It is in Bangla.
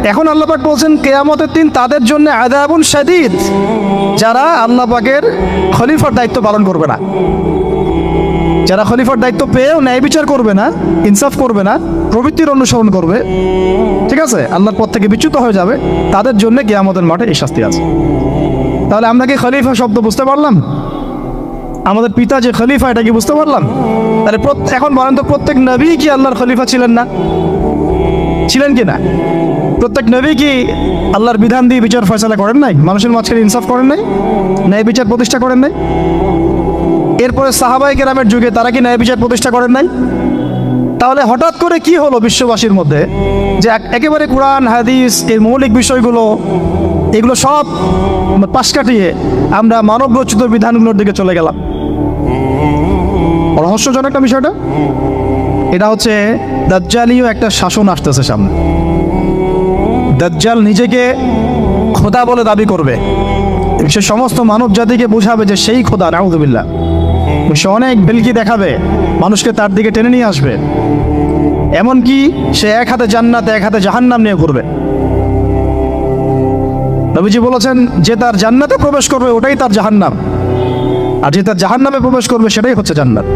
এখন আল্লাহ পাক বলছেন কিয়ামতের দিন তাদের জন্য আযাবুন শাদীদ, যারা আল্লাহ পাকের খলিফার দায়িত্ব পালন করবে না, যারা খলিফার দায়িত্ব পেয়েও ন্যায় বিচার করবে না, ইনসাফ করবে না, প্রবৃত্তির অনুসরণ করবে, ঠিক আছে, আল্লাহর পথ থেকে বিচ্যুত হয়ে যাবে, তাদের জন্য কিয়ামতের মাঠে এই শাস্তি আছে। তাহলে আমরা কি খলিফা শব্দ বুঝতে পারলাম? আমাদের পিতা যে খলিফা, এটা কি বুঝতে পারলাম? তাহলে এখন বলেন তো, প্রত্যেক নবী কি আল্লাহর খলিফা ছিলেন না? ছিলেন কি না? প্রত্যেক নবী কি আল্লাহর বিধান দিয়ে বিচার ফয়সালা করেন নাই? মানুষের মাঝখানে ইনসাফ করেন নাই? ন্যায় বিচার প্রতিষ্ঠা করেন নাই? এরপরে সাহাবায়ে কেরামের যুগে তারা কি ন্যায় বিচার প্রতিষ্ঠা করেন নাই? তাহলে হঠাৎ করে কি হলো বিশ্ববাসীর মধ্যে যে একেবারে কোরআন হাদিস এর মৌলিক বিষয়গুলো এগুলো সব পাশ কাটিয়ে আমরা মানব রচিত বিধানগুলোর দিকে চলে গেলাম? রহস্যজনক একটা বিষয়টা। এটা হচ্ছে দাজ্জালীয় একটা শাসন আসতেছে সামনে। দাজ্জাল নিজেকে খোদা বলে দাবি করবে, সে সমস্ত মানব জাতিকে বোঝাবে যে সেই খোদা, নাউযুবিল্লাহ। সে অনেক ভেলকি দেখাবে, মানুষকে তার দিকে টেনে নিয়ে আসবে, এমনকি সে এক হাতে জান্নাত এক হাতে জাহান্নাম নিয়ে ঘুরবে। নবীজি বলেছেন, যে তার জান্নাতে প্রবেশ করবে ওটাই তার জাহান্নাম, আর যে তার জাহান্নামে প্রবেশ করবে সেটাই হচ্ছে জান্নাত।